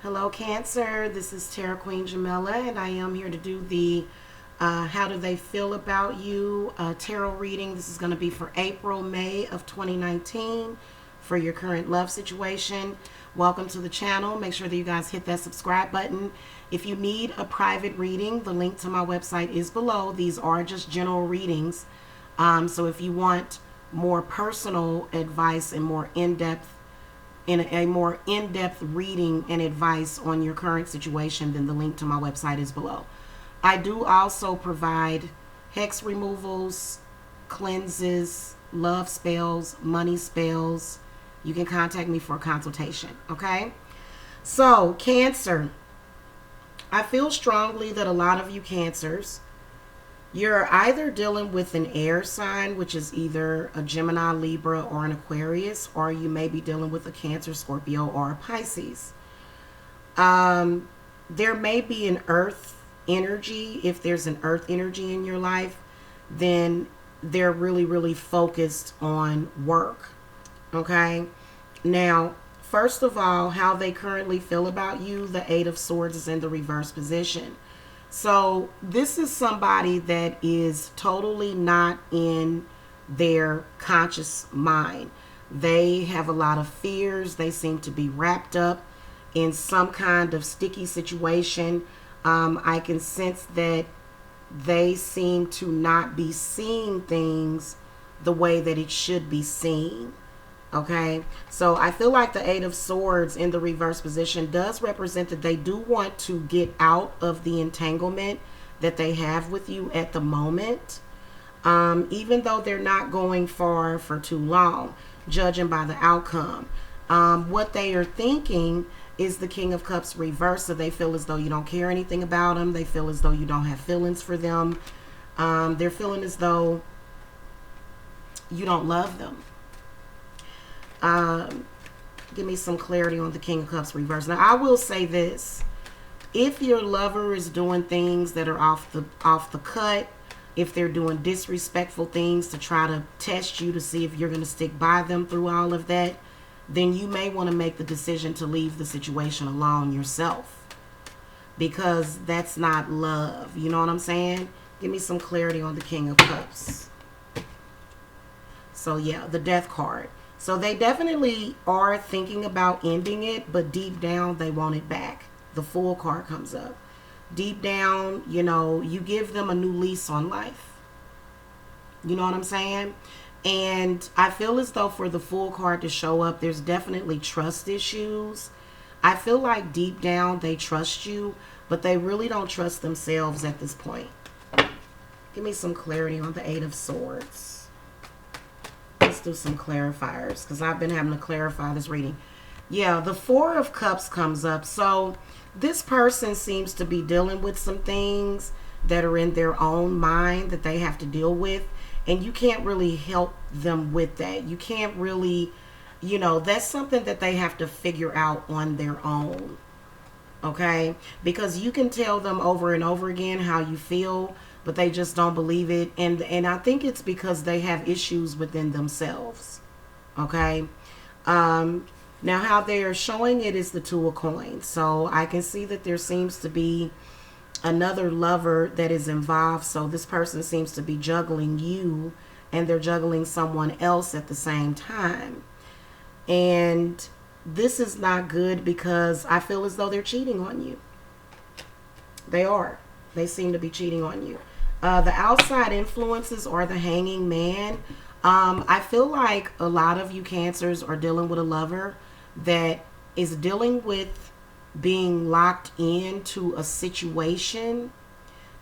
Hello, Cancer. This is Tarot Queen Jamila, and I am here to do the How Do They Feel About You tarot reading. This is going to be for April, May of 2019 for your current love situation. Welcome to the channel. Make sure that you guys hit that subscribe button. If you need a private reading, the link to my website is below. These are just general readings. So if you want more personal advice and more in-depth reading and advice on your current situation, then the link to my website is below. I do also provide hex removals, cleanses, love spells, money spells. You can contact me for a consultation, okay? So, Cancer, I feel strongly that a lot of you Cancers, you're either dealing with an air sign, which is either a Gemini, Libra, or an Aquarius, or you may be dealing with a Cancer, Scorpio, or a Pisces. There may be an earth energy. If there's an earth energy in your life, then they're really focused on work. Okay? Now, first of all, how they currently feel about you, the Eight of Swords is in the reverse position. So this is somebody that is totally not in their conscious mind. They have a lot of fears. They seem to be wrapped up in some kind of sticky situation. I can sense that they seem to not be seeing things the way that it should be seen. Okay, so I feel like the Eight of Swords in the reverse position does represent that they do want to get out of the entanglement that they have with you at the moment, even though they're not going far for too long, judging by the outcome. What they are thinking is the King of Cups reverse, so they feel as though you don't care anything about them. They feel as though you don't have feelings for them. They're feeling as though you don't love them. Give me some clarity on the King of Cups reverse. Now, I will say this. If your lover is doing things that are off the cut, if they're doing disrespectful things to try to test you to see if you're going to stick by them through all of that, then you may want to make the decision to leave the situation alone yourself, because that's not love. You know what I'm saying? Give me some clarity on the King of Cups. So, yeah, the Death card. So they definitely are thinking about ending it, but deep down they want it back. The Fool card comes up. Deep down, you know, you give them a new lease on life. You know what I'm saying? And I feel as though for the Fool card to show up, there's definitely trust issues. I feel like deep down they trust you, but they really don't trust themselves at this point. Give me some clarity on the Eight of Swords. Let's do some clarifiers, because I've been having to clarify this reading. Yeah, the Four of Cups comes up. So this person seems to be dealing with some things that are in their own mind that they have to deal with, and you can't really help them with that. You can't really, you know, that's something that they have to figure out on their own. Okay? Because you can tell them over and over again how you feel, but they just don't believe it. And I think it's because they have issues within themselves. Okay? Now, how they are showing it is the Two of Coins. So I can see that there seems to be another lover that is involved. So this person seems to be juggling you, and they're juggling someone else at the same time. And this is not good, because I feel as though they're cheating on you. They are. They seem to be cheating on you. The outside influences are the Hanging Man. I feel like a lot of you Cancers are dealing with a lover that is dealing with being locked into a situation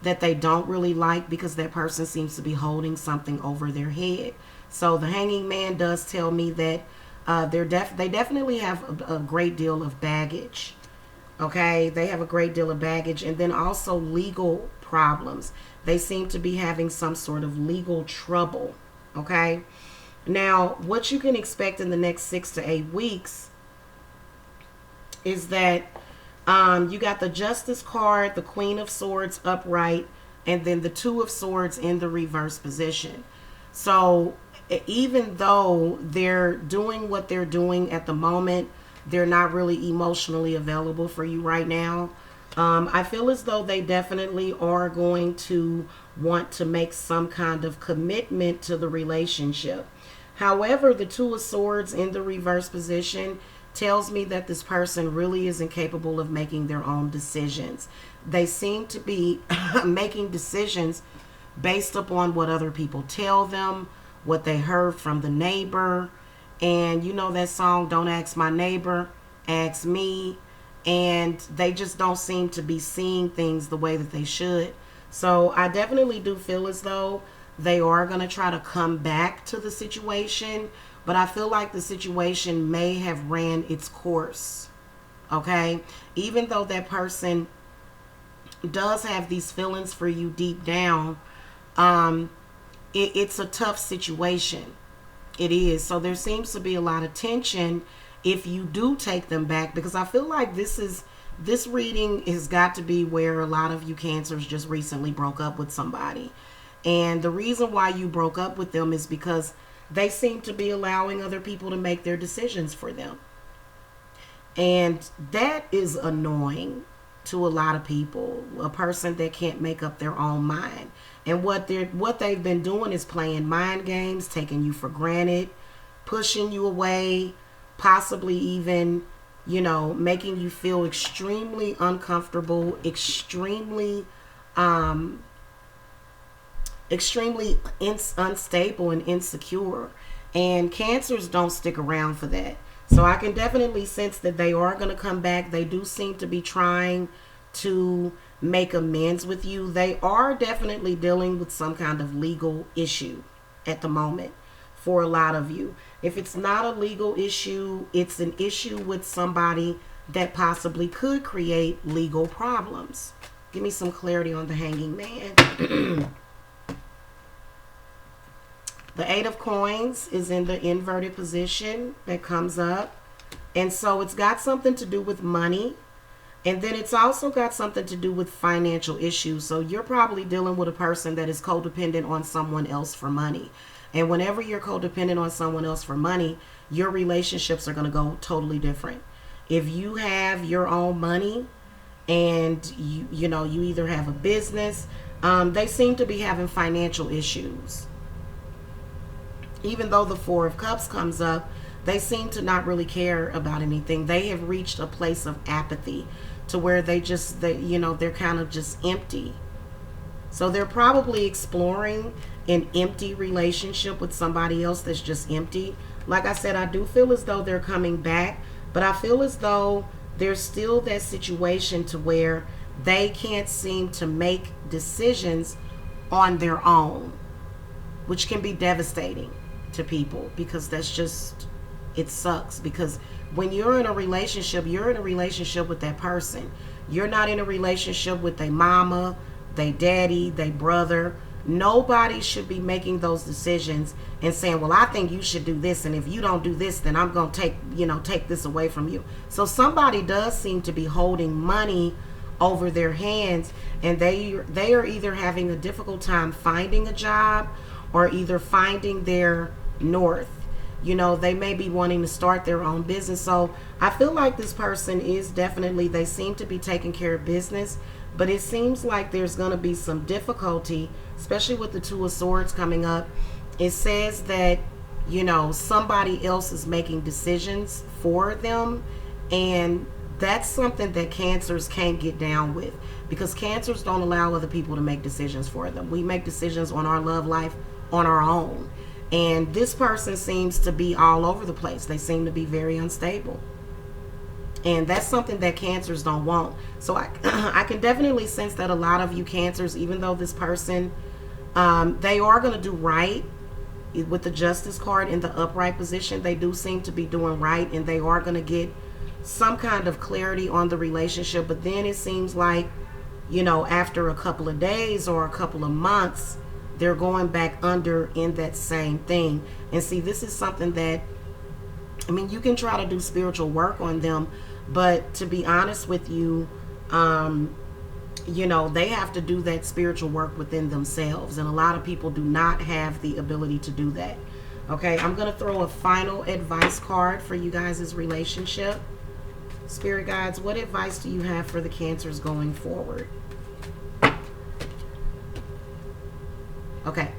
that they don't really like, because that person seems to be holding something over their head. So the Hanging Man does tell me that they definitely have a great deal of baggage. Okay, they have a great deal of baggage, and then also legal problems. They seem to be having some sort of legal trouble. Okay, now what you can expect in the next 6 to 8 weeks is that you got the Justice card, the Queen of Swords upright, and then the Two of Swords in the reverse position. So even though they're doing what they're doing at the moment, they're not really emotionally available for you right now. I feel as though they definitely are going to want to make some kind of commitment to the relationship. However, the Two of Swords in the reverse position tells me that this person really isn't capable of making their own decisions. They seem to be making decisions based upon what other people tell them, what they heard from the neighbor. And you know that song, Don't Ask My Neighbor, Ask Me. And they just don't seem to be seeing things the way that they should. So I definitely do feel as though they are going to try to come back to the situation, but I feel like the situation may have ran its course. Okay? Even though that person does have these feelings for you deep down, it's a tough situation. It is. So there seems to be a lot of tension if you do take them back, because I feel like this reading has got to be where a lot of you Cancers just recently broke up with somebody. And the reason why you broke up with them is because they seem to be allowing other people to make their decisions for them. And that is annoying to a lot of people, a person that can't make up their own mind. And what they've been doing is playing mind games, taking you for granted, pushing you away, possibly even, making you feel extremely uncomfortable, extremely unstable and insecure. And Cancers don't stick around for that. So I can definitely sense that they are going to come back. They do seem to be trying to make amends with you. They are definitely dealing with some kind of legal issue at the moment for a lot of you. If it's not a legal issue, it's an issue with somebody that possibly could create legal problems. Give me some clarity on the Hanging Man. The Eight of Coins is in the inverted position that comes up. And so it's got something to do with money. And then it's also got something to do with financial issues. So you're probably dealing with a person that is codependent on someone else for money. And whenever you're codependent on someone else for money, your relationships are going to go totally different. If you have your own money and you either have a business, they seem to be having financial issues. Even though the Four of Cups comes up, they seem to not really care about anything. They have reached a place of apathy to where they're kind of just empty. So they're probably exploring an empty relationship with somebody else that's just empty. Like I said, I do feel as though they're coming back, but I feel as though there's still that situation to where they can't seem to make decisions on their own, which can be devastating to people, because it sucks. Because when you're in a relationship with that person. You're not in a relationship with their mama, their daddy, their brother. Nobody should be making those decisions and saying, well, I think you should do this, and if you don't do this, then I'm going to take this away from you. So somebody does seem to be holding money over their hands, and they are either having a difficult time finding a job or either finding their north. They may be wanting to start their own business. So I feel like this person is definitely, they seem to be taking care of business, but it seems like there's going to be some difficulty, especially with the Two of Swords coming up. It says that, somebody else is making decisions for them, and that's something that Cancers can't get down with, because Cancers don't allow other people to make decisions for them. We make decisions on our love life on our own. And this person seems to be all over the place. They seem to be very unstable. And that's something that Cancers don't want. So I can definitely sense that a lot of you Cancers, even though this person, they are going to do right with the Justice card in the upright position. They do seem to be doing right, and they are going to get some kind of clarity on the relationship. But then it seems like, after a couple of days or a couple of months, they're going back under in that same thing. And see, this is something that, you can try to do spiritual work on them, but to be honest with you, they have to do that spiritual work within themselves. And a lot of people do not have the ability to do that. Okay, I'm going to throw a final advice card for you guys' relationship. Spirit guides, what advice do you have for the Cancers going forward? Okay,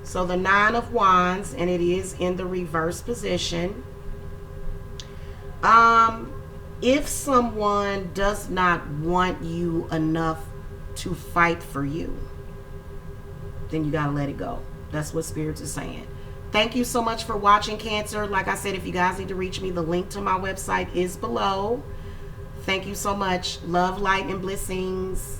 so the 9 of Wands, and it is in the reverse position. If someone does not want you enough to fight for you, then you got to let it go. That's what Spirits is saying. Thank you so much for watching, Cancer. Like I said, if you guys need to reach me, the link to my website is below. Thank you so much. Love, light, and blessings.